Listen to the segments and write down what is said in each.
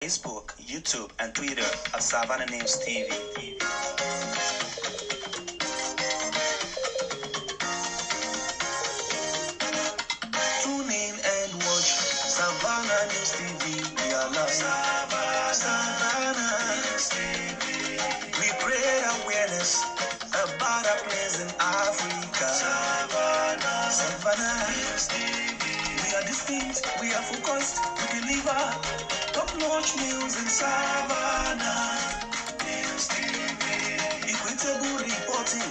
Facebook, YouTube, and Twitter at Savannah News TV. Tune in and watch Savannah News TV. We are live. Savannah News TV. We create awareness about our place in Africa. Savannah News TV. We are distinct, we are focused, we deliver top-notch news in Savannah News TV. Equitable reporting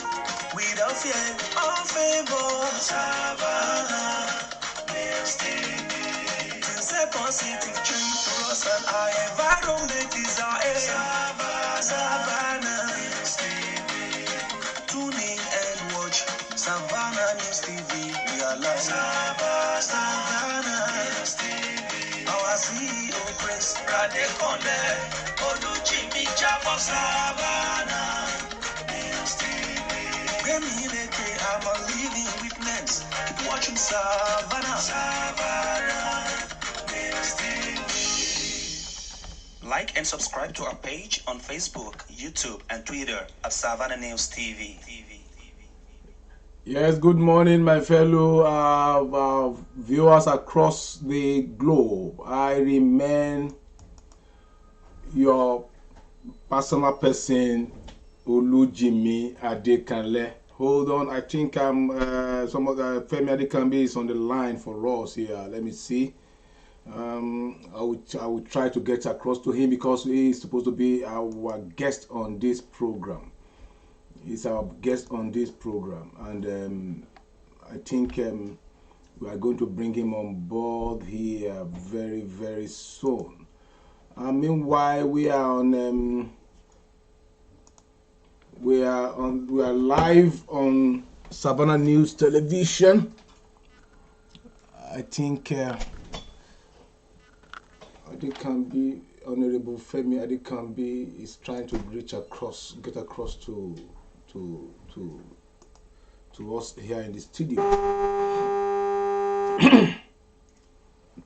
without fear or favor. Savannah News TV. To set positive change for us and our environment is our aim. Savannah News TV. Tune in and watch Savannah News TV. We are live. Savannah News TV. Our CEO Prince Radekonde Oluchimi Jabo. Savannah News TV. I'm a living witness. Keep watching Savannah. Savannah News TV. Like and subscribe to our page on Facebook, YouTube, and Twitter at Savannah News TV. Yes, good morning, my fellow viewers across the globe. I remain your personal person, Olujimi Adekanle. Hold on, I think some of the Femi Adekanbe is on the line for us here. Let me see. I will try to get across to him because he is supposed to be our guest on this program. He's our guest on this program, and I think we are going to bring him on board here very, very soon. Meanwhile, we are live on Savannah News Television. I think Adekanbe, Honorable Femi Adekanbe, is trying to get across to us here in the studio.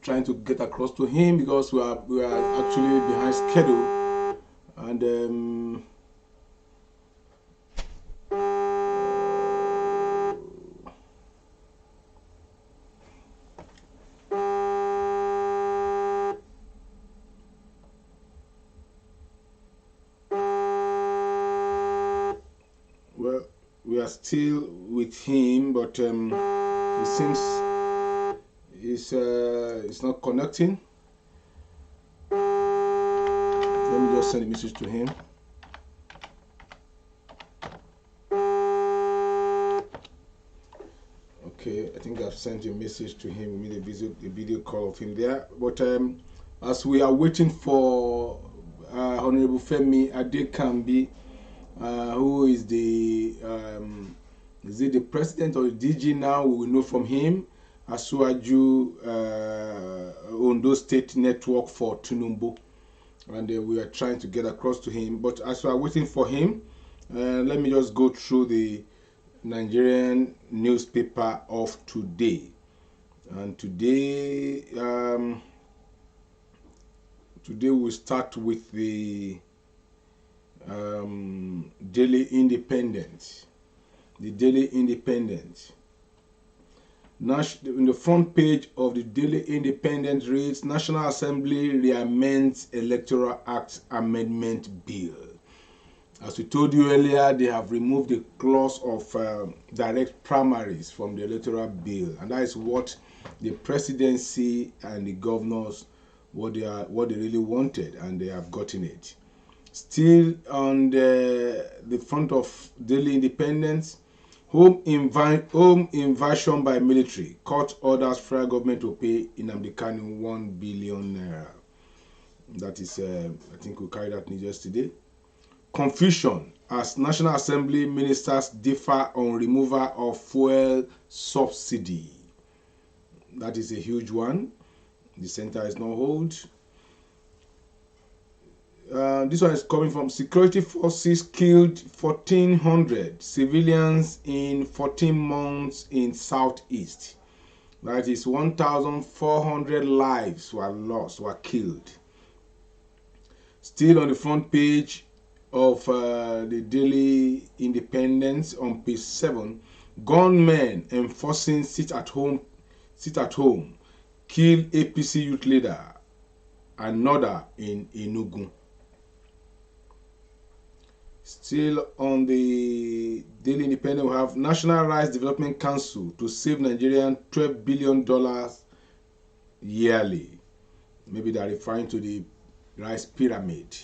Trying to get across to him because we are actually behind schedule, and well, we are still with him, but it seems it's not connecting. Let me just send a message to him. Okay, I think I've sent a message to him. We made a video call of him there. But as we are waiting for Honorable Femi Adekanbe, who is the president or the DG now? We will know from him. Asuaju Ondo State Network for Tinubu, and we are trying to get across to him. But as we are waiting for him, let me just go through the Nigerian newspaper of today. And today we start with the Daily Independent. The Daily Independent. In the front page of the Daily Independent reads, National Assembly reamends Electoral Act Amendment Bill. As we told you earlier, they have removed the clause of direct primaries from the electoral bill, and that is what the presidency and the governors what they really wanted, and they have gotten it. Still on the front of Daily Independence, home invasion by military. Court orders federal government to pay Nnamdi Kanu 1 billion naira. That is, I think we carried that news yesterday. Confusion as National Assembly ministers differ on removal of fuel subsidy. That is a huge one. The center is not hold. This one is coming from security forces killed 1,400 civilians in 14 months in Southeast. That is 1,400 lives were killed. Still on the front page of the Daily Independence on page 7, gunmen enforcing sit at home, kill APC youth leader, another in Enugu. Still on the Daily Independent, we have National Rice Development Council to save Nigerian $12 billion yearly. Maybe they're referring to the rice pyramid.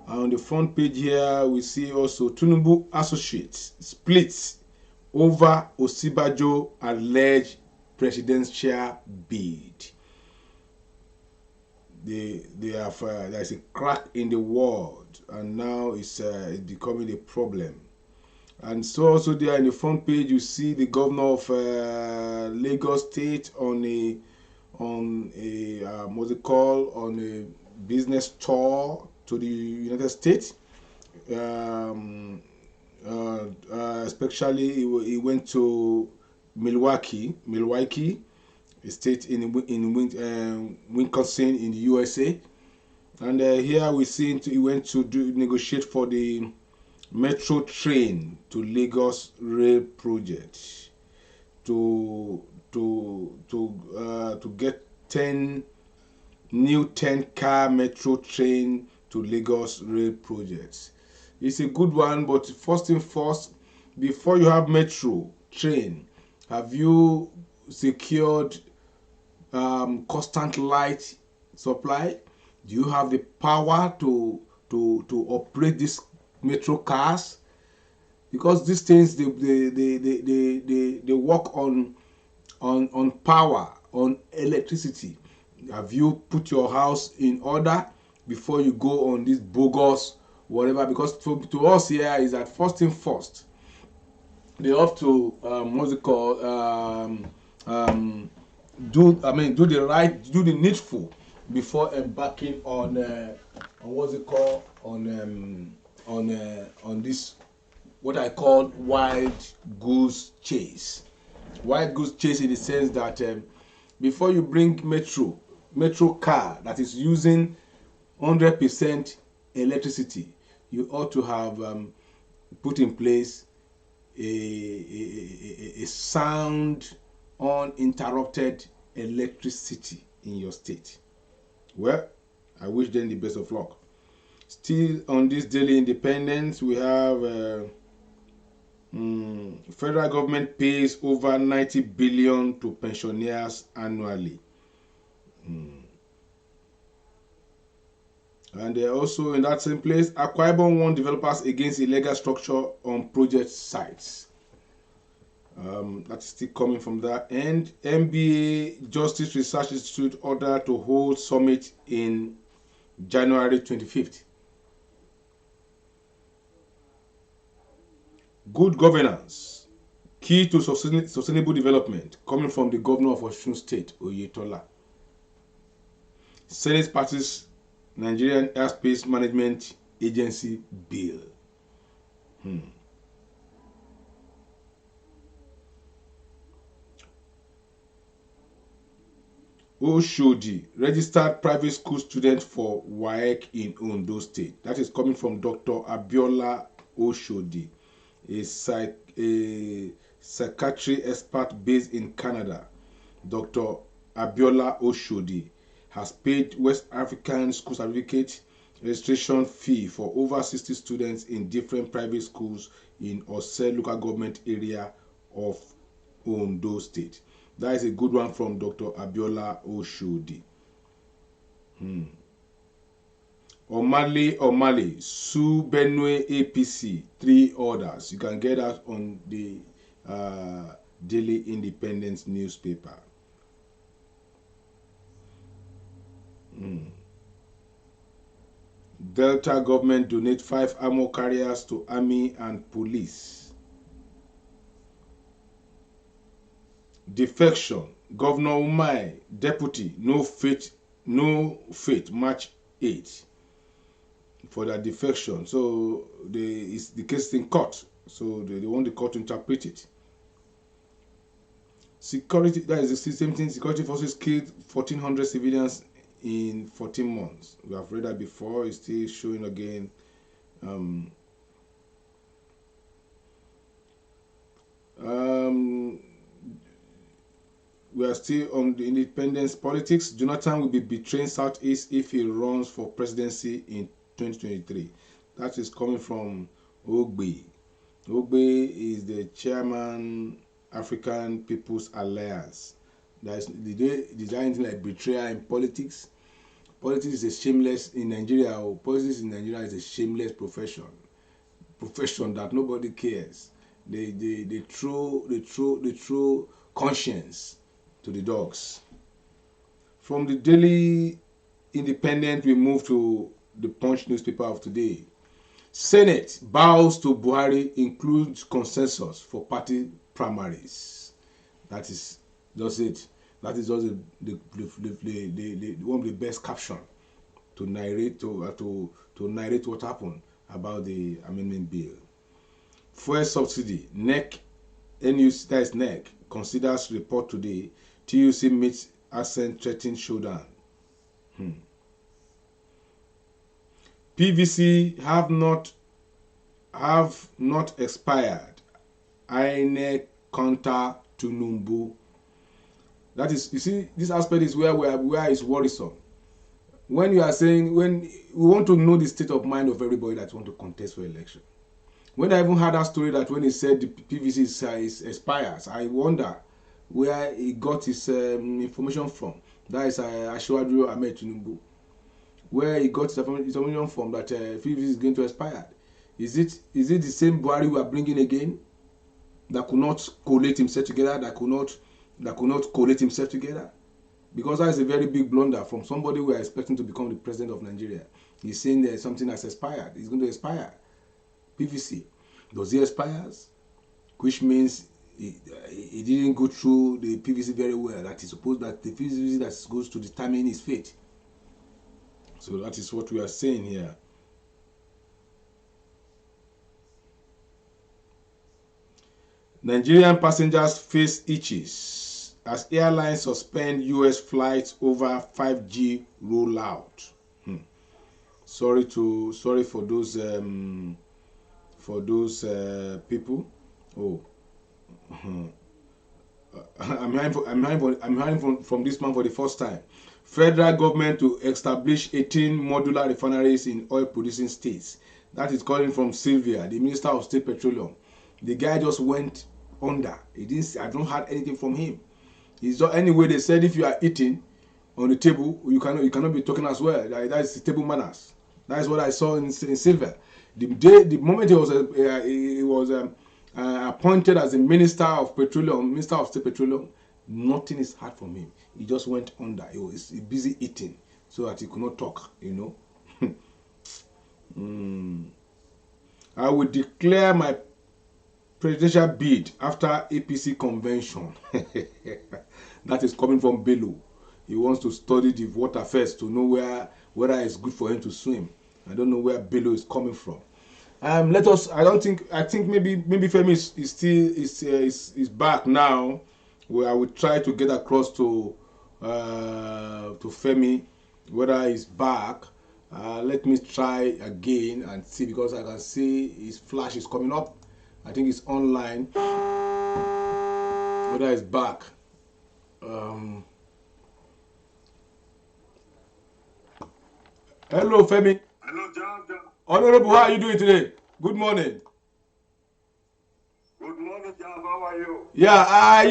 On the front page here, we see also Tinubu Associates splits over Osibajo alleged presidential bid. They have there's a crack in the world, and now it's becoming a problem. And so also there in the front page, you see the governor of Lagos State on a what's it called, on a business tour to the United States. Especially he went to Milwaukee, a state in Wisconsin in the USA. And here we see he went to negotiate for the metro train to Lagos rail project to get 10 car metro train to Lagos rail projects. It's a good one, but first thing first, before you have metro train, have you secured constant light supply? Do you have the power to operate these metro cars? Because these things they work on power, on electricity. Have you put your house in order before you go on this bogus whatever? Because to us here is that first thing first, they have to do the needful before embarking on this what I call wild goose chase. Wild goose chase in the sense that before you bring metro car that is using 100% electricity, you ought to have put in place a sound uninterrupted electricity in your state. Well, I wish them the best of luck. Still on this Daily Independence, we have federal government pays over 90 billion to pensioners annually. And also in that same place, Akwa Ibom warned developers against illegal structure on project sites. That's still coming from that. And MBA Justice Research Institute ordered to hold summit in January 25th. Good governance, key to sustainable development, coming from the governor of Osun State, Oyetola. Senate passes Nigerian Airspace Management Agency Bill. Oshodi, registered private school student for WAEC in Ondo State. That is coming from Dr. Abiola Oshodi, a psychiatry expert based in Canada. Dr. Abiola Oshodi has paid West African School Certificate registration fee for over 60 students in different private schools in Ose local government area of Ondo State. That is a good one from Dr. Abiola Oshodi. Omale, Sue Benue APC, 3 orders. You can get that on the Daily Independence newspaper. Delta government donate 5 armor carriers to army and police. Defection, Governor Umai, deputy, no fate, March 8 for that defection. So the case in court. So they want the court to interpret it. Security, that is the same thing. Security forces killed 1,400 civilians in 14 months. We have read that before. It's still showing again. Um, um, we are still on the independence politics. Jonathan will be betraying Southeast if he runs for presidency in 2023. That is coming from Ogbe. Ogbe is the chairman African People's Alliance. Is there anything like betrayal in politics? Politics is a shameless in Nigeria. Politics in Nigeria is a shameless profession that nobody cares. They throw conscience to the dogs. From the Daily Independent, we move to the Punch newspaper of today. Senate bows to Buhari includes consensus for party primaries. That is just it. That is just the one of the best caption to narrate to narrate what happened about the amendment bill. Fuel subsidy, NEC, NUC, that is NEC, considers report today. TUC meets Accent threatening showdown. PVC have not expired. INEC counter Tinubu. That is, you see, this aspect is where it's worrisome. When you are saying, when we want to know the state of mind of everybody that want to contest for election. When I even heard that story that when he said the PVC is expires, I wonder where he got his information from. That is Ashwadu Ahmed Tinubu. Where he got his information from that PVC is going to expire. Is it the same Buhari we are bringing again that could not collate himself together, that could not collate himself together? Because that is a very big blunder from somebody we are expecting to become the president of Nigeria. He's saying that something has expired. It's going to expire. PVC. Does it expires? Which means he didn't go through the PVC very well. That is supposed that the PVC that goes to determine his fate. So that is what we are saying here. Nigerian passengers face itches as airlines suspend US flights over 5G rollout. Sorry for those people. Oh, I'm hearing from this man for the first time. Federal government to establish 18 modular refineries in oil-producing states. That is calling from Sylvia, the Minister of State Petroleum. The guy just went under. He didn't. I don't heard anything from him. It's just, anyway, they said if you are eating on the table, you cannot be talking as well. That is table manners. That is what I saw in Sylvia. The moment he was appointed as the Minister of Petroleum, Minister of State Petroleum, nothing is heard from him. He just went under. He was busy eating so that he could not talk, you know. I will declare my presidential bid after APC convention. That is coming from Bello. He wants to study the water first to know whether it's good for him to swim. I don't know where Bello is coming from. Let us. I think maybe Femi is back now. Where I will try to get across to Femi whether he's back. Let me try again and see, because I can see his flash is coming up. I think it's online. Whether he's back. Hello, Femi. Hello, John. Honorable, how are you doing today? Good morning. Good morning, John. How are you? Yeah, are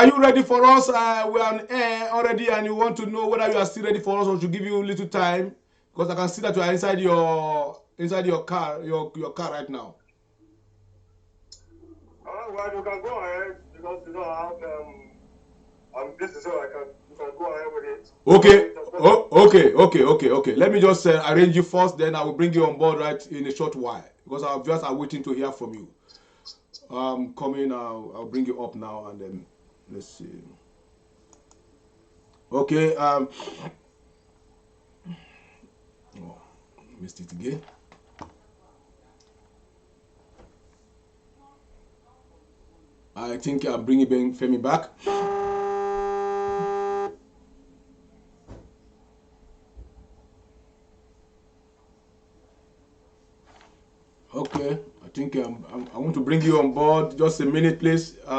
you ready for us? We are on air already, and you want to know whether you are still ready for us, or should give you a little time, because I can see that you are inside your car, your car right now. Well, you can go ahead, because I'm busy, so you can go ahead with it. Okay. Okay. Let me just arrange you first, then I will bring you on board right in a short while, because I'm just waiting to hear from you. Coming, I'll bring you up now, and then let's see. Okay. Missed it again. I think I'm bringing Femi back. Okay, I think I want to bring you on board. Just a minute, please. Okay,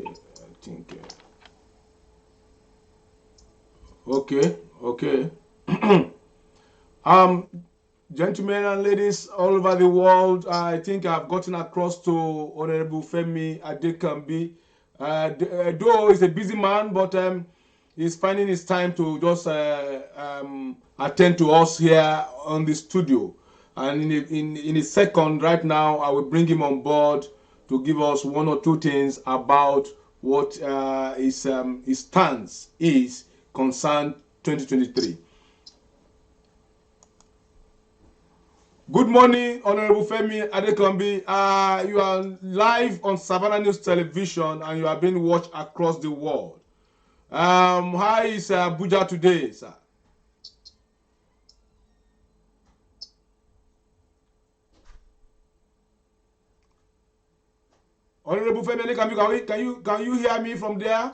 I think. Okay. Gentlemen and ladies all over the world, I think I've gotten across to Honorable Femi Adekambi. Though he's a busy man, but he's finding his time to just attend to us here on the studio. And in a second, right now, I will bring him on board to give us one or two things about what his stance is concerned 2023. Good morning, Honorable Femi Adekambi. You are live on Savannah News Television and you are being watched across the world. How is Abuja today, sir? Honorable Femi Adekambi, can you hear me from there?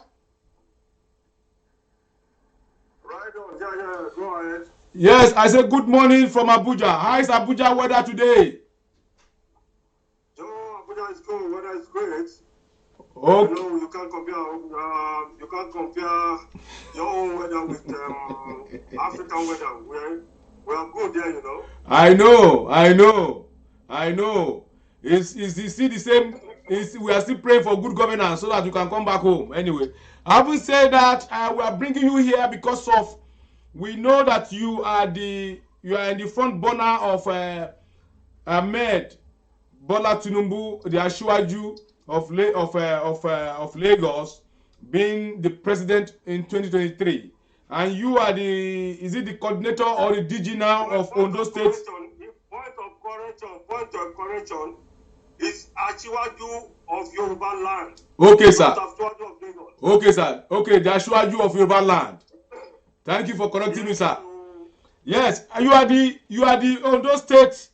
Right on. Yeah. Go ahead. Yes, I said good morning from Abuja. How is Abuja weather today? Abuja is cool. Weather is great. Okay. You know, you can't compare your own weather with African weather. We are good there, you know. I know. It's still the same. We are still praying for good governance so that you can come back home. Anyway, having said that, we are bringing you here because of we know that you are in the front burner of Ahmed Bola Tinubu, the Asiwaju of Lagos, being the president in 2023, and you are is it the coordinator or the DG now of Ondo State? Point of correction is Asiwaju of Yoruba land. Okay, sir. Okay, sir. Okay, the Asiwaju of Yoruba land. Thank you for correcting me, sir. Yes, you are the Ondo State.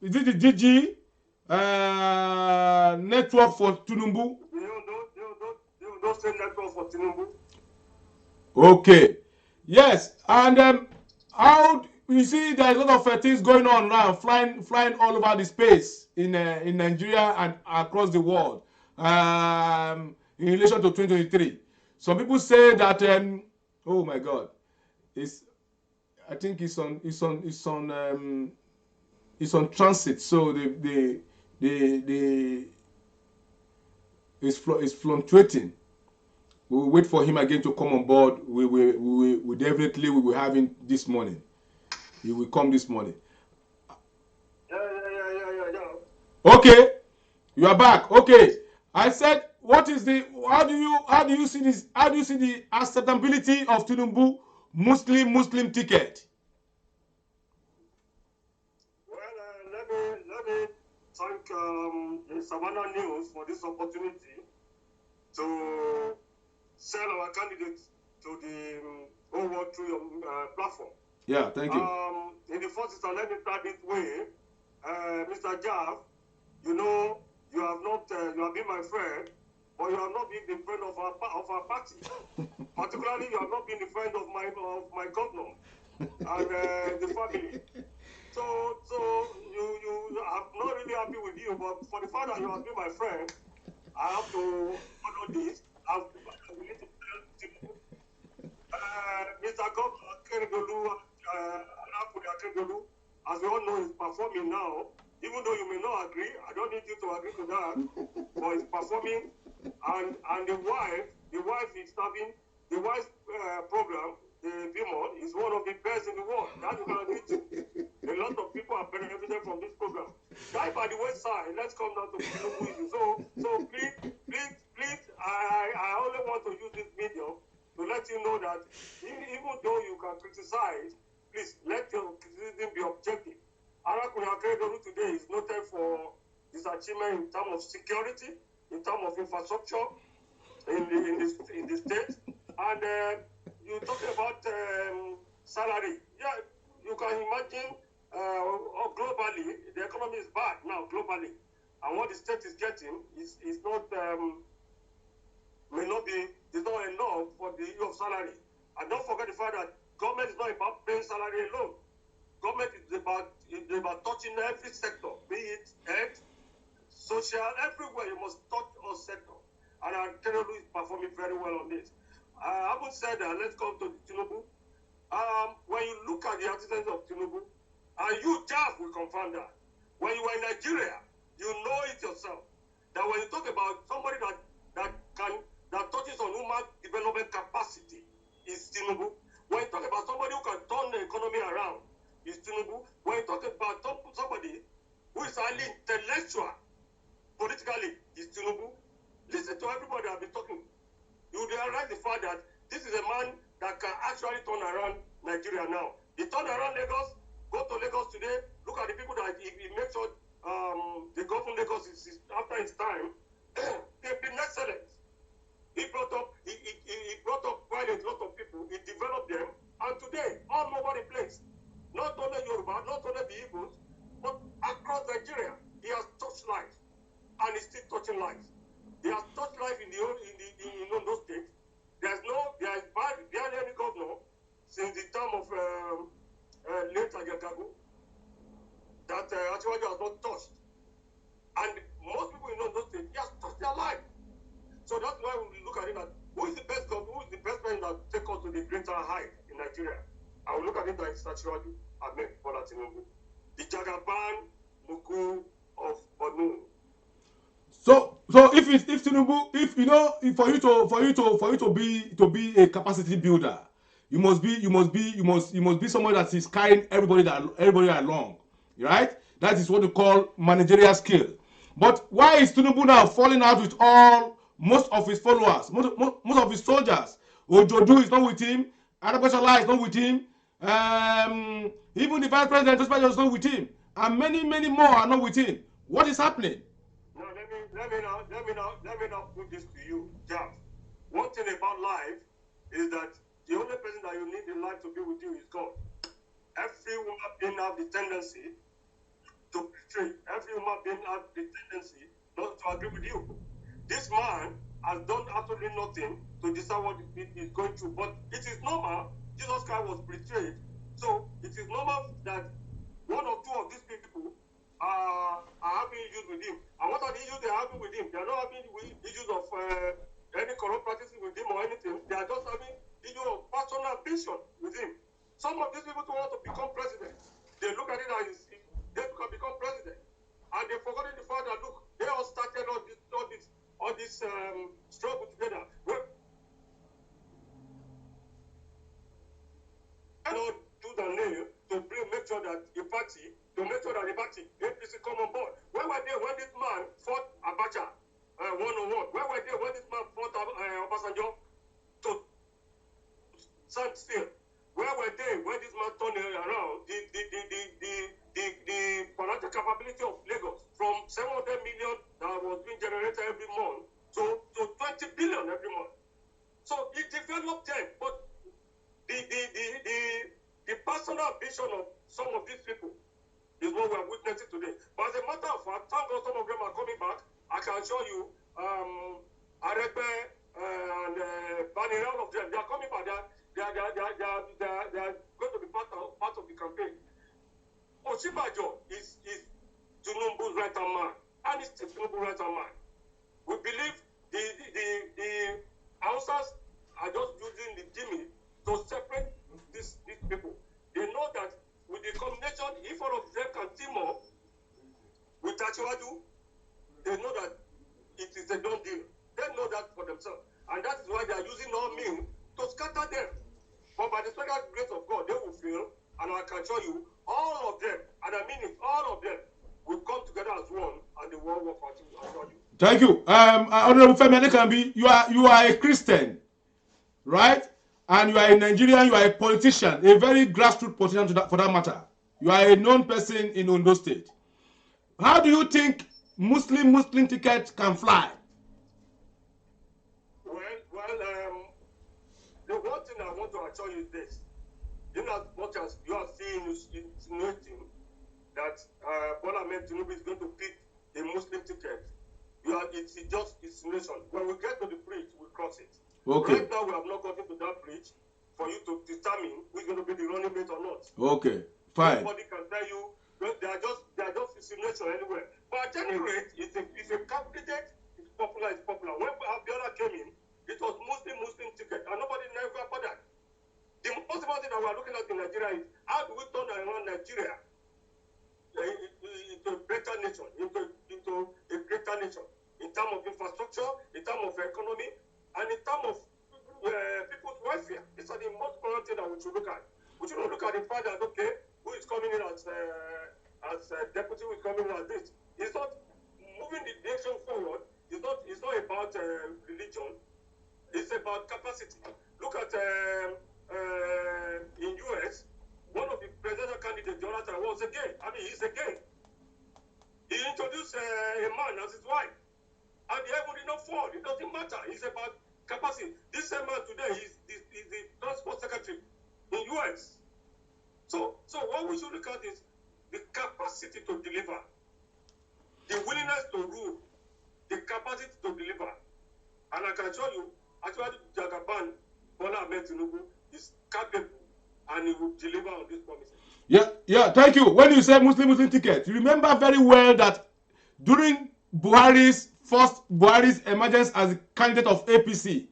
Is it the DG network for Tinubu? The Ondo State network for Tinubu. Okay. Yes, and how you see there's a lot of things going on now, flying all over the space in Nigeria and across the world in relation to 2023. Some people say that oh my God, I think it's on transit, so it's fluctuating. We will wait for him again to come on board. We definitely we will have him this morning. He will come this morning. Yeah. Okay, you are back. Okay, I said, how do you see this? How do you see the acceptability of Tinubu Muslim ticket? Well, let me thank the Savannah News for this opportunity to sell our candidates to the whole world through your platform. Yeah, thank you. In the first instance, let me start this way. Mr. Jav, you know, you have been my friend, but you have not been the friend of our party. Particularly, you have not been the friend of my governor and the family. So I'm not really happy with you, but for the fact that you have been my friend, I have to honor this. We need to tell people, Mr. Governor Akeredolu, as we all know, is performing now. Even though you may not agree, I don't need you to agree to that, but he's performing, and the wife is serving, the wife's program, the Bimon, is one of the best in the world. That you can agree to. A lot of people are benefiting from this program. Guy by the wayside, let's come down to Tinubu issue. So please, I only want to use this video to let you know that even though you can criticize, please let your criticism be objective. Arakuni Akeredolu today is noted for his achievement in terms of security, in terms of infrastructure in the state, and you talk about salary. Yeah, you can imagine globally the economy is bad now globally, is not is not enough for the issue of salary. And don't forget the fact that government is not about paying salary alone. Government is about touching every sector, be it health, social, everywhere. You must touch all sectors. And Tinubu is performing very well on this. Having said that, let's come to Tinubu. When you look at the antecedents of Tinubu, and you just will confirm that. When you are in Nigeria, you know it yourself. That when you talk about somebody that touches on human development capacity is Tinubu. When you talk about somebody who can turn the economy around is Tinubu. When you talk about somebody who is highly intellectual politically is Tinubu. Listen to everybody I've been talking. You realize the fact that this is a man that can actually turn around Nigeria now. He turned around Lagos. Go to Lagos today. Look at the people that he makes sure the government Lagos is after his time. They've been excellent. He brought up quite a lot of people. He developed them, and today all over the place, not only Yoruba, not only the Igbos, but across Nigeria, he has touched lives, and he's still touching lives. He has touched life in Ondo State. There is barely any governor since the time of late Agagago that Achiwaju has not touched. And most people in Ondo State, he has touched their life. So that's why we look at it as who is the best person that take us to the greater height in Nigeria? I will look at it as Achiwaju Ahmed Bola Tinubu, the Jagaban Muku of Onu. So if Tinubu, if you know, for you to be a capacity builder, you must be someone that is carrying everybody along, right? That is what we call managerial skill. But why is Tinubu now falling out with most of his followers, most of his soldiers? Ojodu is not with him. Adabashala is not with him. Even the vice president is not with him, and many more are not with him. What is happening? No, let me now put this to you, Jav. One thing about life is that the only person that you need in life to be with you is God. Every human being have the tendency to betray. Every human being has the tendency not to agree with you. This man has done absolutely nothing to decide what he is going through. But it is normal. Jesus Christ was betrayed. So it is normal that one or two of these people are having issues with him. And what are the issues they are having with him? They are not having issues of any corrupt practices with him or anything. They are just having issues of personal ambition with him. Some of these people who want to become president, they look at it as they can become president. And they've forgotten the fact that, look, they all started all this struggle together. Well, cannot do the nail to make sure that the party APC come on board. Where were they when this man fought Abacha one-on-one? Where were they when this man fought Obasanjo to stand still? Where were they when this man turned around the financial capability of Lagos from 700 million that was being generated every month to 20 billion every month? So he developed them, but the personal ambition of some of these people is what we are witnessing today. But as a matter of fact, thank God some of them are coming back. I can show you Aregbe and Bani, all of them. They are coming back. They are going to be part of the campaign. Oshibajo is Tinubu's right-hand man, and it's Tinubu's right-hand man. We believe the Hausas are just using the gimmick to separate these people. They know that with the combination, if all of them can team up with Achiwaju, they know that it is a done deal. They know that for themselves. And that is why they are using all means to scatter them. But by the special grace of God, they will fail. And I can show you all of them, and I mean it, all of them will come together as one, and the world will continue. I'll show you. Thank you. Honorable Femi Adekambi, you are a Christian, right? And you are a Nigerian, you are a politician, a very grassroots politician for that matter. You are a known person in Ondo State. How do you think Muslim ticket can fly? Well, the one thing I want to assure you is this. In as much as you are seeing insinuating that Bola Ahmed Tinubu is going to pick a Muslim ticket, it's just insinuation. When we get to the bridge, we cross it. Okay. Right now, we have not gotten to that bridge for you to determine who's going to be the running mate or not. Okay. Fine. Nobody can tell you. They are just insinuation anywhere. But at any rate, it's a candidate. It's popular. When Abiola came in, it was Muslim ticket, and nobody never bothered. The most important thing that we are looking at in Nigeria is how do we turn around Nigeria into a better nation, into a greater nation, in terms of infrastructure, in terms of economy, and in terms of people's welfare. These are the most important things that we should look at. We should not look at the fact that, okay, who is coming in as deputy, who is coming in as this. It's not moving the nation forward. It's not about religion. It's about capacity. Look at in US, one of the presidential candidates, Jonathan, was a gay. I mean, he's a gay. He introduced a man as his wife, and the heaven did not fall. It doesn't matter. It's about capacity. This same man today is the transport secretary in US. So what we should look at is the capacity to deliver, the willingness to rule, the capacity to deliver. And I can show you, actually, Jagaban, Bola Ahmed Tinubu, is capable and he will deliver on this promise. Yeah, thank you. When you say Muslim ticket, you remember very well that during Buhari's emergence as a candidate of APC,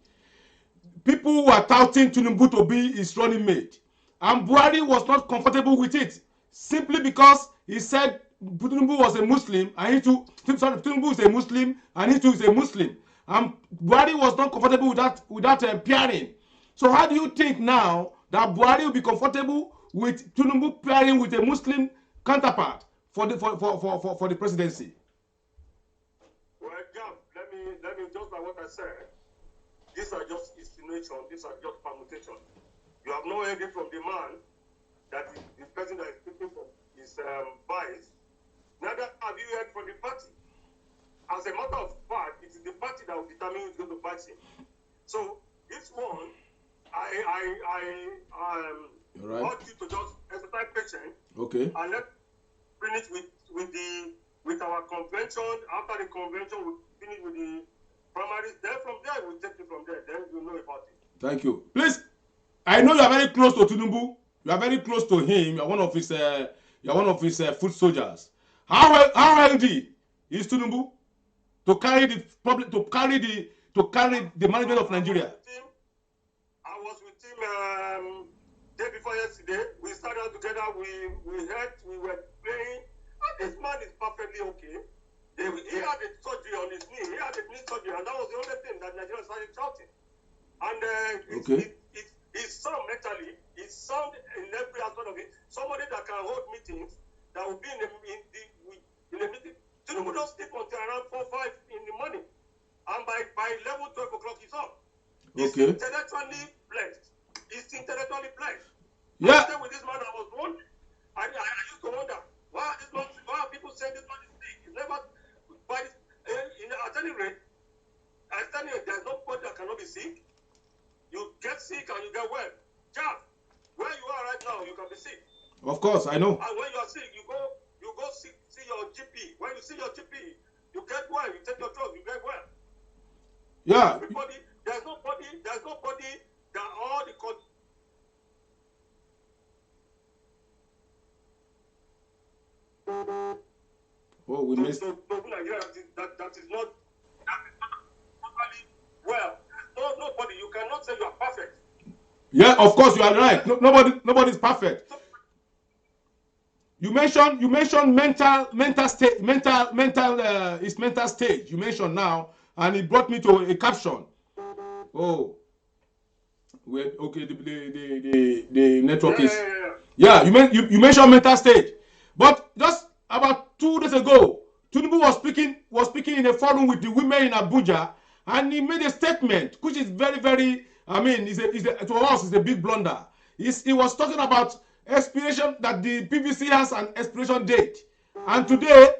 people were touting Tinubu to be his running mate. And Buhari was not comfortable with it, simply because he said Tinubu was a Muslim, and Tinubu is a Muslim, and he too is a Muslim. And Buhari was not comfortable with that pairing. So how do you think now that Buhari will be comfortable with Tinubu pairing with a Muslim counterpart for the presidency? Well, Jam, let me just like what I said. These are just insinuation. These are just permutation. You have not heard it from the man that the person that is speaking from is biased. Neither have you heard from the party. As a matter of fact, it is the party that will determine who is going to back him. So this one, I want you to just exercise patience. Okay. And let's finish with our convention. After the convention, we finish with the primaries. Then from there, we'll take it from there. Then you'll know about it. Thank you. Please, I know you are very close to Tinubu. You are very close to him. You are one of his foot soldiers. How healthy is Tinubu to carry the management of Nigeria? I was with him day before yesterday. We started together. We were playing, and this man is perfectly okay. He had a surgery on his knee. He had a knee surgery, and that was the only thing that Nigeria started shouting. And he's sound mentally. He's sound in every aspect of it. Somebody that can hold meetings, that will be in a meeting. Tinubu don't sleep until around 4, 5 in the morning, and by 11, 12 o'clock he's up. He's intellectually blessed. Yeah. I stayed with this man. I was wondering. I used to wonder why are people saying this man is sick? He's never. But at any rate, there's nobody that cannot be sick. You get sick and you get well. Jack, where you are right now, you can be sick. Of course, I know. And when you are sick, you go see your GP. When you see your GP, you get well. You take your drug, you get well. Yeah. Everybody, there's nobody that all the we missed. that is not totally well. Nobody. You cannot say you are perfect. Yeah, of course you are right. Nobody's perfect. You mentioned mental stage. You mentioned now, and it brought me to a caption. Oh, wait, okay. The network is. Yeah, you mentioned mental stage, but just about 2 days ago, Tinubu was speaking in a forum with the women in Abuja, and he made a statement which is very, very. I mean, to us, it's a big blunder. He was talking about expiration, that the PVC has an expiration date, and today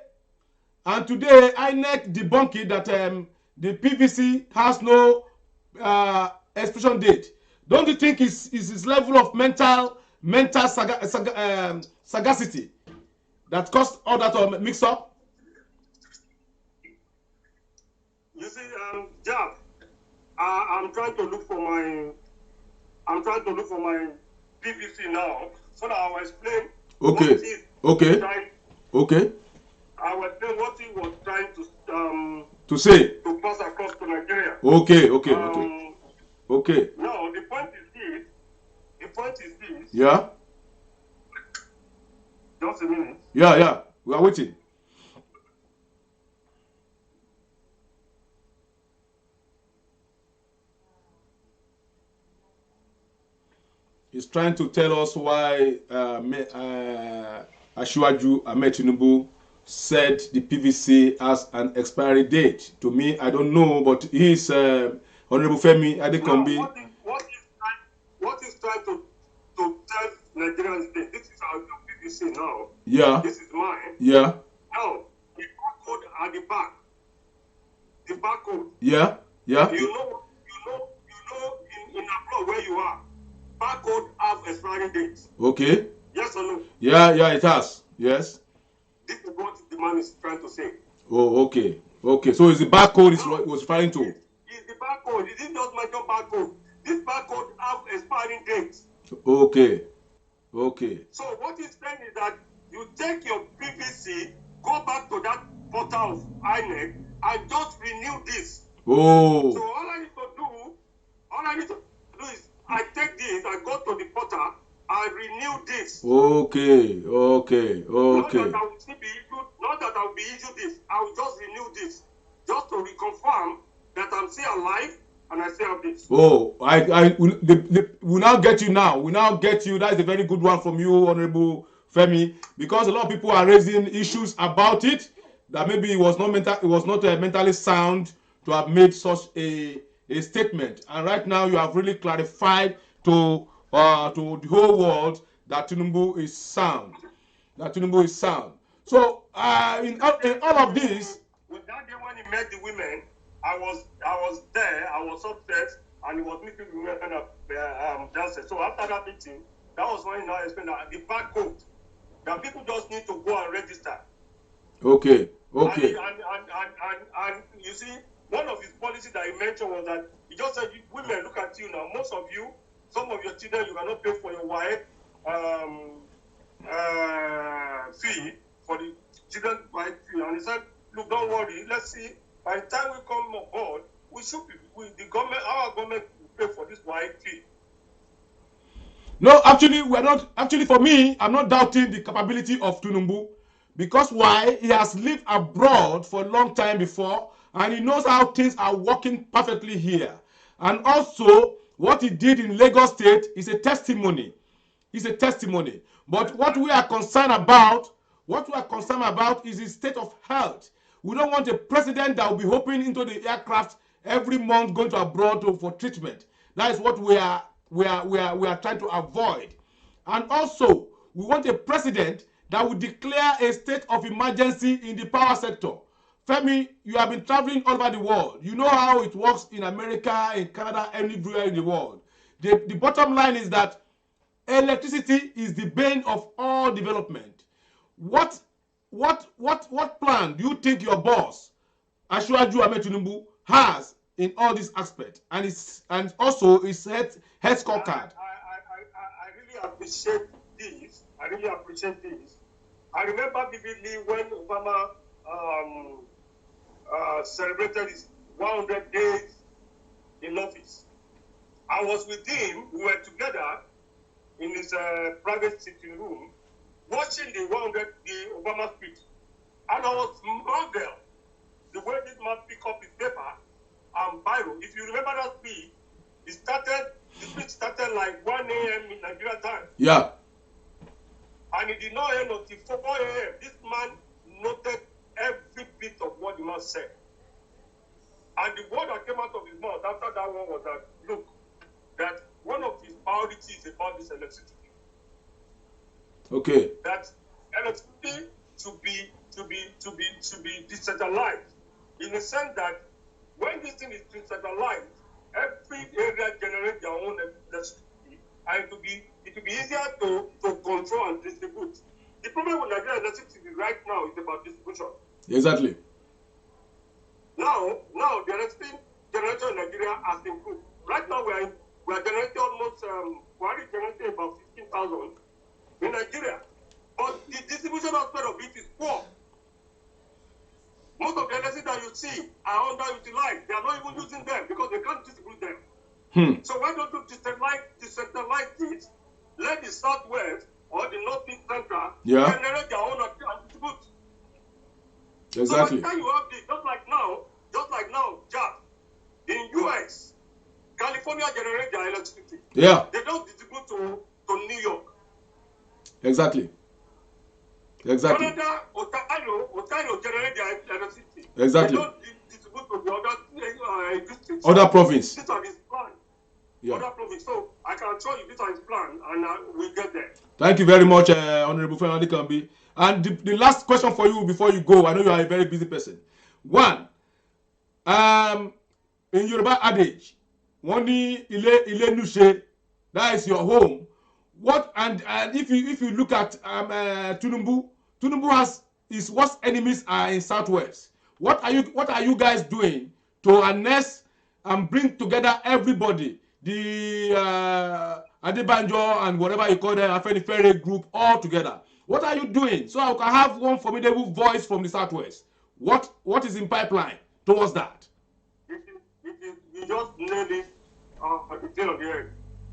INEC debunked it that the PVC has no expiration date. Don't you think is his level of mental sagacity that caused all that mix up? Jack, I'm trying to look for my PVC now, so that I will explain. Okay. Okay. Okay. I will explain what he was trying to say to pass across to Nigeria. Okay. Now the point is this. Yeah. Just a minute. Yeah. We are waiting. He's trying to tell us why Asiwaju Ahmed Tinubu said the PVC has an expiry date. To me, I don't know, but he's Honorable Femi Adekombi. What is trying to tell Nigerians that this is our PVC now. Yeah. This is mine. Yeah. Now, the barcode at the back. The barcode. Yeah. You know in abroad where you are, barcode have expiring dates. Okay. Yes or no? Yeah, it has. Yes. This is what the man is trying to say. Oh, okay. So is the barcode is what was referring to? Is the barcode. It didn't just mention barcode. This barcode have expiring dates. Okay. So what he's saying is that you take your PVC, go back to that portal of INEC and just renew this. Oh. So all I need to do is I take this, I go to the portal, I renew this. Okay. Not that I will be issued this. I will just renew this, just to reconfirm that I'm still alive and I still have this. Oh, we now get you now. We now get you. That is a very good one from you, Honorable Femi, because a lot of people are raising issues about it. That maybe it was not mentally sound to have made such a statement. And right now, you have really clarified to the whole world that Tinubu is sound. So in all of this. With that day when he met the women, I was there. I was upset, and he was meeting the women downstairs. So after that meeting, that was when he now explained that the barcode that people just need to go and register. Okay. And you see, one of his policies that he mentioned was that he just said, women, look at you now. Most of you, some of your children, you cannot pay for your wife fee for the children's wife fee. And he said, look, don't worry. Let's see. By the time we come on board, our government will pay for this wife fee. No, actually, we are not. Actually, for me, I'm not doubting the capability of Tinubu, because why? He has lived abroad for a long time before, and he knows how things are working perfectly here. And also, what he did in Lagos State is a testimony. But what we are concerned about is his state of health. We don't want a president that will be hopping into the aircraft every month, going to abroad for treatment. That is what we are trying to avoid. And also, we want a president that will declare a state of emergency in the power sector. Femi, you have been traveling all over the world. You know how it works in America, in Canada, everywhere in the world. The bottom line is that electricity is the bane of all development. What plan do you think your boss, Asiwaju Ahmed Tinubu, has in all these aspects, and also his health scorecard? I really appreciate this. I remember vividly when Obama celebrated his 100 days in office. I was with him. We were together in his private sitting room, watching the 100-day Obama speech. And I was marveled the way this man picked up his paper and biro. If you remember that speech, the speech started like 1 a.m. in Nigeria time. Yeah. And it did not end until 4 a.m. This man noted every bit of what the man said. And the word that came out of his mouth after that one was that, look, that one of his priorities about this electricity. Okay. That electricity to be decentralized, in the sense that when this thing is decentralized, every area generates their own electricity, and it will be easier to control and distribute. The problem with Nigerian electricity right now is about distribution. Exactly. Now the electricity generation in Nigeria has improved. Right now, we are generating almost, we are generating about 15,000 in Nigeria. But the distribution aspect of it is poor. Most of the LSC that you see are underutilized. They are not even using them because they can't distribute them. So why don't you decentralize it? Let the Southwest or the Northeast Central generate their own and distribute. Exactly. So by the time you have this, just like now, Jack, in US, California generate their electricity. Yeah. They don't distribute to New York. Exactly. Exactly. Canada, Ontario generate their electricity. Exactly. They don't distribute to the other districts. Other province. These are his plan. Yeah. Other province. So I can assure you this is his plan, and we'll get there. Thank you very much, Honorable Fenadi Kambi. And the last question for you before you go, I know you are a very busy person. One, in Yoruba adage, one ile nuse, that is your home. What and if you look at Tinubu has his worst enemies are in Southwest. What are you guys doing to harness and bring together everybody, the Adebanjo and whatever you call them, Afenifere group, all together? What are you doing so I can have one formidable voice from the Southwest? What is in pipeline towards that? You just nailed it at the tail of the head.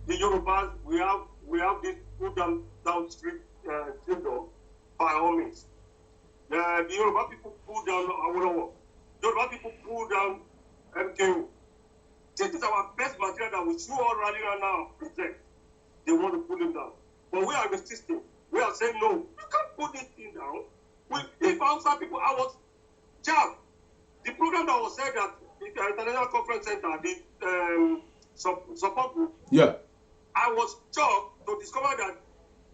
The Yorubas, we have this put them down street syndrome by all means. The Yoruba people pull down Awolowo. Yoruba people pull down MKO. This is our best material that we should all rally right now present. They want to pull him down. But we are resisting. We are saying, no, you can't put this thing down. If outside people, I was jammed. The program that was said at the International Conference Center, the support group, yeah, I was shocked to discover that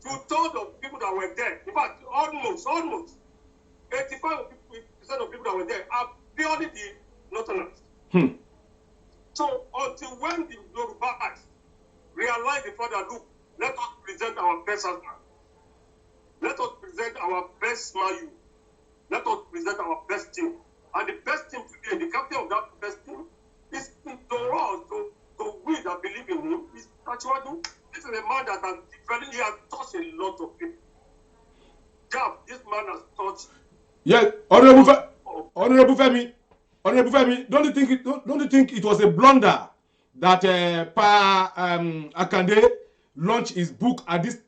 2/3 of people that were there, in fact, almost 85% of people that were there are purely the Northerners. So until when the Yorubas realize the fact that, look, let us present our best husband. Let us present our best Mayu. Let us present our best team. And the best team today, the captain of that best team, is to us, to we that believe in him, is Tachiwadu. This is a man that has different, he has touched a lot of people. This man has touched. Yeah, Honorable Femi, don't you think it was a blunder that Akande launched his book at this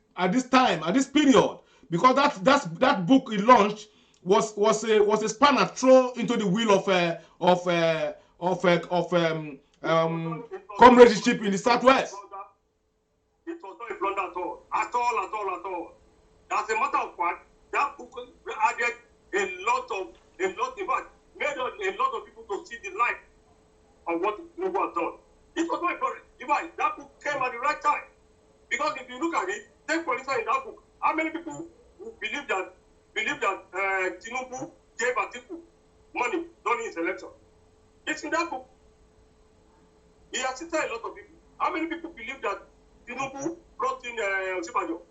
time, at this period? Because that book he launched was a spanner thrown into the wheel of comradeship in the Southwest. It was not a blunder at all. At all. As a matter of fact, that book added a lot, in fact, made a lot of people to see the light of what Tinubu has done. It was not a problem. In fact, that book came at the right time. Because if you look at it, take for instance in that book, how many people who believe that Tinubu gave Atiku money during his election? It's in that book. He has cited a lot of people. How many people believe that Tinubu brought in Osibajo?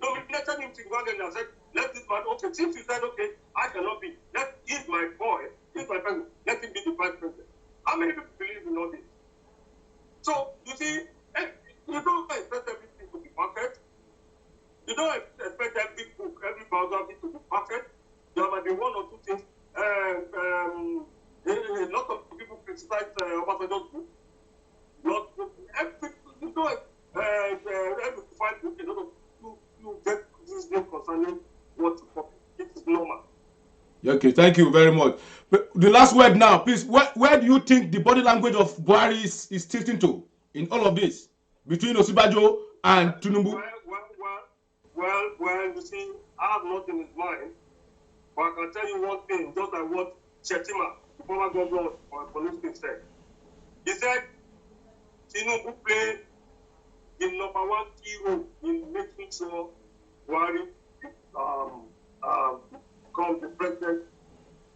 Nominated him to Uganda and said, let this man, okay, since you said, okay, I cannot be, he's my boy, he's my friend, let him be the vice president. How many people believe in all this? So, you see, you don't expect everything to be perfect. You don't expect every book, every biography to be perfect. There might be one or two things. A lot of people criticize Obasanjo's book. Not every, you don't every five book, a lot of you get this name concerning what to copy. It is normal. Okay, thank you very much. But the last word now, please. Where do you think the body language of Buhari is tilting to in all of this between Osibajo and Tinubu? Well, you see, I have nothing in his mind, but I can tell you one thing, just like what Shetima, the former governor of Police State, said. He said Tinubu played the number one key role in making sure Buhari becomes the president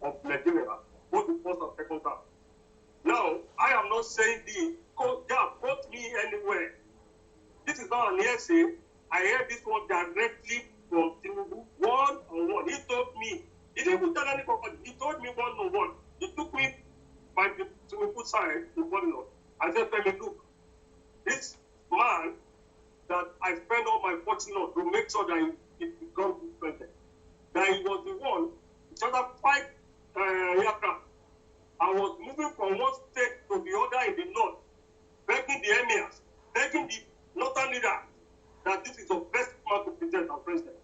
of Nigeria, both the first and second term. Now, I am not saying this, quote me anywhere. This is not an essay. I heard this one directly from Tinubu, one-on-one. He told me, he didn't even tell anybody, he told me one-on-one. He took me by the swimming pool side in Bollywood. I said, "Let me look. This man that I spend all my fortune on to make sure that he becomes president, that he was the one to charter 5 aircraft. I was moving from one state to the other in the north, begging the emirs, begging the northern leader that this is the best man to present as president.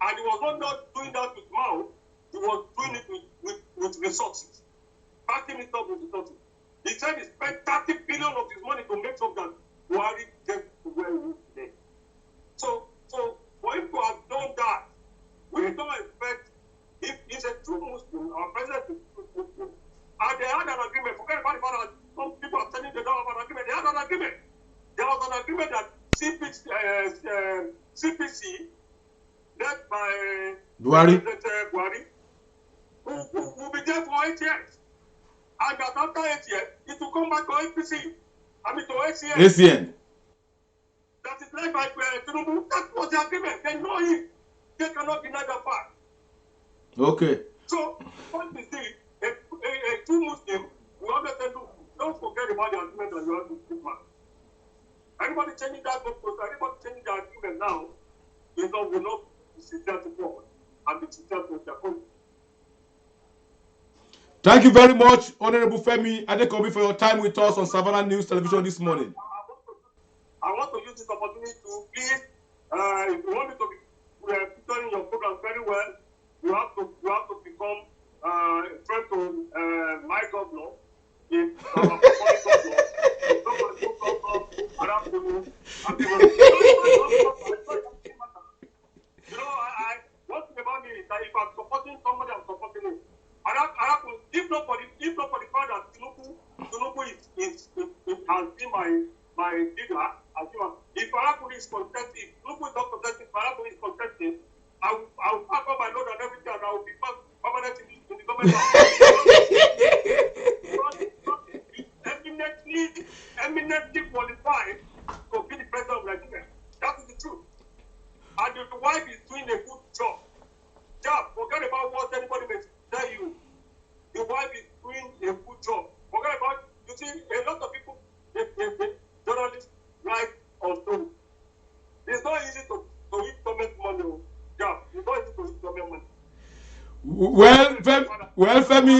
And he was not doing that with mouth, he was doing it with resources, backing it up with resources. He said he spent 30 billion of his money to make sure that Buhari gets to where he is today. So for him to have done that, we don't expect, if he's a true Muslim, our president is a true Muslim, and they had an agreement. Forget about the fact that some people are telling they don't have an agreement. They had an agreement. There was an agreement that CPC, led by Buhari, Buhari, will be there for 8 years. And that after 8 years, it will come back to APC. I mean to ACN. That is led by Tinubu. That was the agreement. They know it. They cannot deny that fact. Okay. So, what we see, a true Muslim, we always say, don't forget about the agreement that you have with this man. Anybody changing that goalpost, anybody changing the agreement now, will not be sincere to God and be sincere to their country. Thank you very much, Honorable Femi Adekombi, for your time with us on Savannah News Television this morning. I want to use this opportunity to please, if you want me to be featuring your program very well, you have to become a friend to my governor, our former governor. One thing about me is that if I'm supporting somebody, I'm supporting him. If nobody found that Tinubu has been my leader, if Arakuni is contesting, if Tinubu is not contesting, if Arakuni is contesting, I will pack up my load and everything, and I will be permanent in the government. Eminently qualified to be the president of Nigeria. That is the truth. And the wife is doing a good job. Forget about what anybody may tell you. The wife is doing a good job. Forget about, you see, a lot of people, journalists write on stories. It's not easy to eat government money. Yeah, it's not easy to eat government money. Well, Femi.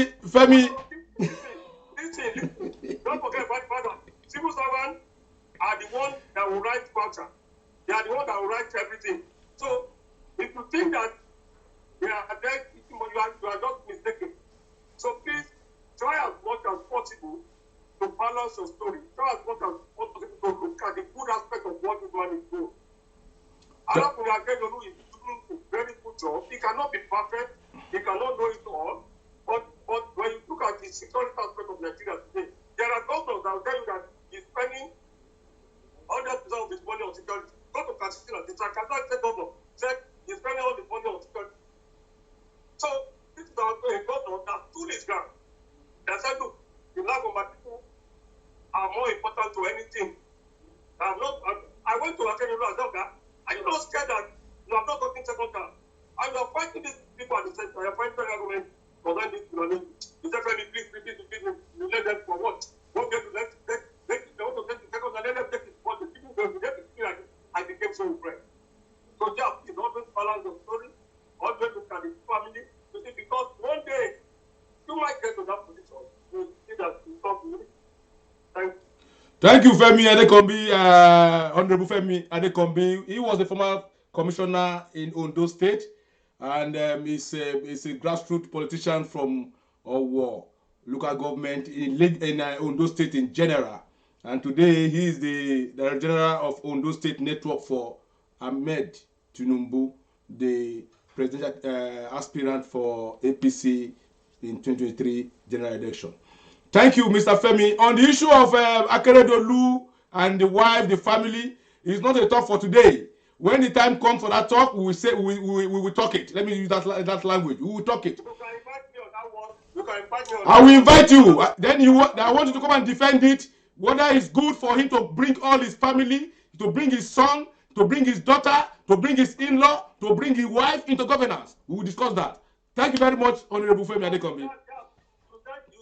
Listen, don't forget about the fact that civil servants are the ones that will write voucher. They are the ones that will write everything. So, if you think that they are there, you are just mistaken. So please, try as much as possible to balance your story. Try as much as possible to look at the good aspect of what this man is doing. Alakunle Akeredolu is doing a very good job. He cannot be perfect. He cannot know it all. But when you look at the security aspect of Nigeria today, there are governors that will tell you that he's spending 100% of his money on security. Go to Katsina, the Katsina State governor said he's spending all the money on security. So this is a governor that stood his ground. They said, look, the life of my people are more important to anything. I went to Akeredolu and said, okay, are you not scared that you are not talking second term? And you are fighting these people at the center. You are fighting federal government for that. You said, please, you let them for what? What they do? They want to take the second and let them take it. But the people will get it. I became so impressed. So just is always balance the story, always look at the family, because one day you might get to that position. You see that you talk to me. Thank you. Thank you, Femi Adekombi, Honorable Femi Adekombi. He was the former commissioner in Ondo State, and he's a grassroots politician from Owo local government in Ondo State in general. And today he is the Director General of Ondo State Network for Ahmed Tinubu, the presidential aspirant for APC in 2023 general election. Thank you, Mr. Femi. On the issue of Akeredolu and the wife, the family, it's not a talk for today. When the time comes for that talk, we will say we will talk it. Let me use that language. We will talk it. You can invite me on that one. You can invite me on I will invite you. Then I want you to come and defend it. Whether it's good for him to bring all his family, to bring his son, to bring his daughter, to bring his in-law, to bring his wife into governance. We will discuss that. Thank you very much, Honorable Femi Adekombi. You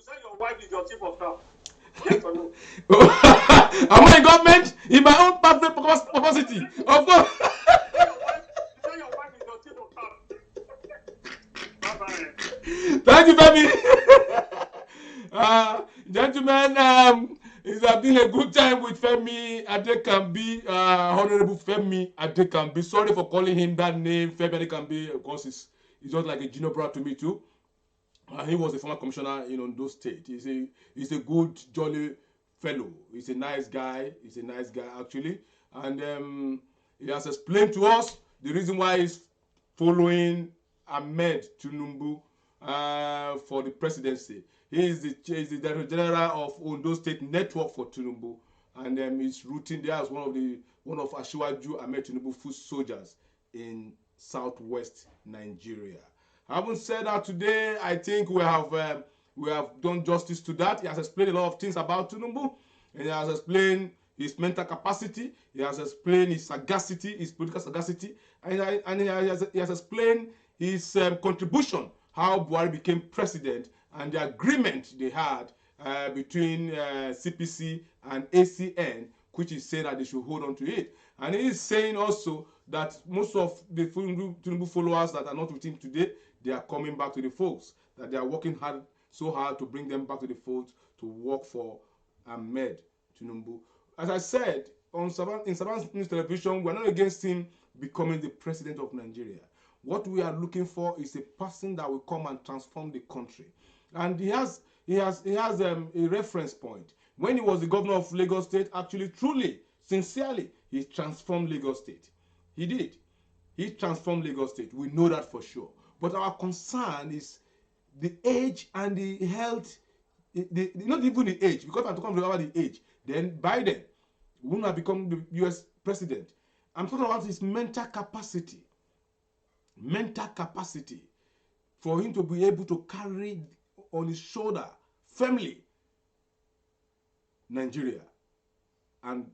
said your wife is your chief of staff? Yes or no? Am I in government? In my own capacity? Of course. Your wife is your chief of staff. Bye-bye. Thank you, baby. Gentlemen, it's been a good time with Femi Adekambi, Honorable Femi Adekambi. Sorry for calling him that name, Femi Adekambi, because he's just like a junior brother to me too. He was a former commissioner in Ondo State. He's a good, jolly fellow. He's a nice guy. He's a nice guy actually, and he has explained to us the reason why he's following Ahmed Tinubu for the presidency. He is the Director General of Ondo State Network for Tinubu, and he's rooting there as one of Asiwaju Ahmed Tinubu foot soldiers in southwest Nigeria. Having said that, today I think we have done justice to that. He has explained a lot of things about Tinubu, and he has explained his mental capacity. He has explained his sagacity, his political sagacity, and he has explained his contribution, how Buhari became president, and the agreement they had between CPC and ACN, which is saying that they should hold on to it. And he is saying also that most of the Tinubu followers that are not with him today, they are coming back to the folds, that they are working so hard to bring them back to the folds to work for Ahmed Tinubu. As I said, in Savannah News Television, we are not against him becoming the president of Nigeria. What we are looking for is a person that will come and transform the country. And he has a reference point. When he was the governor of Lagos State, actually, truly, sincerely, he transformed Lagos State. He did. He transformed Lagos State. We know that for sure. But our concern is the age and the health, not even the age, because I'm talking about the age. Then Biden wouldn't have become the US president. I'm talking about his mental capacity. Mental capacity for him to be able to carry on his shoulder firmly Nigeria and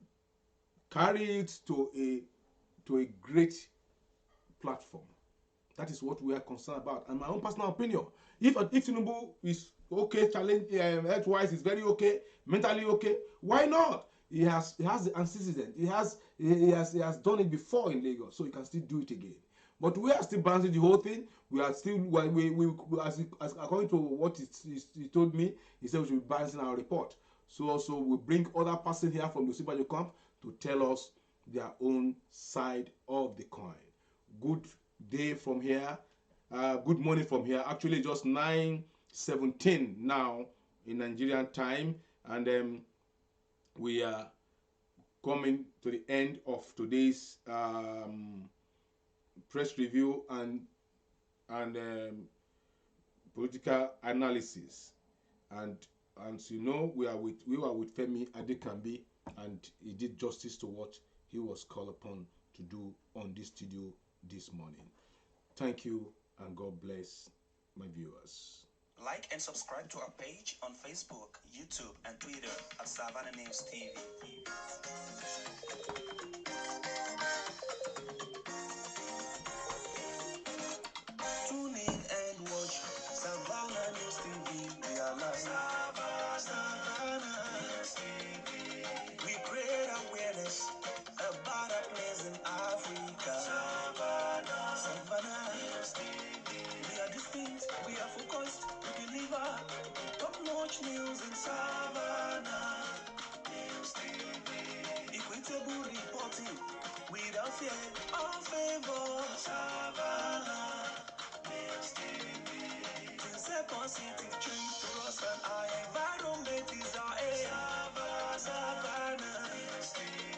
carry it to a great platform. That is what we are concerned about. And my own personal opinion, if Tinubu is okay, challenge health-wise is very okay, mentally okay, why not? He has the antecedent. He has done it before in Lagos, so he can still do it again. But we are still balancing the whole thing. We are still as according to what he told me, he said we should be balancing our report. So also we bring other person here from the Sibajo camp to tell us their own side of the coin. Good day from here. Good morning from here. Actually, just 9:17 now in Nigerian time, and we are coming to the end of today's press review and political analysis. And you know, we were with Femi Adekambi, and he did justice to what he was called upon to do on this studio this morning. Thank you, and God bless my viewers. Like and subscribe to our page on Facebook, YouTube, and Twitter at Savannah News TV. Tune in and watch Savannah News TV. We are live. Savannah News TV. We create awareness about our place in Africa. Savannah News TV. We are distinct, we are focused, we deliver top-notch news in Savannah News TV. Equitable reporting without fear or favor. Savannah News TV. To set positive change to us and our environment is our aim. Savannah News TV.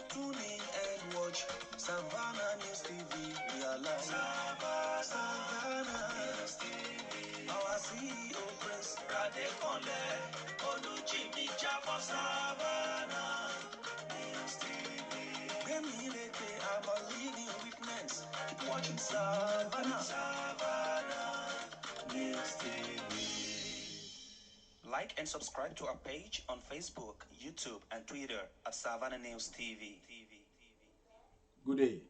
Tune in and watch Savannah News TV. We are live. Savannah News TV. Our CEO Prince Radekonle Oluchimi for Savannah News TV. I'm a leading witness. Keep watching Savannah News TV. Like and subscribe to our page on Facebook, YouTube, and Twitter at Savannah News TV. Good day.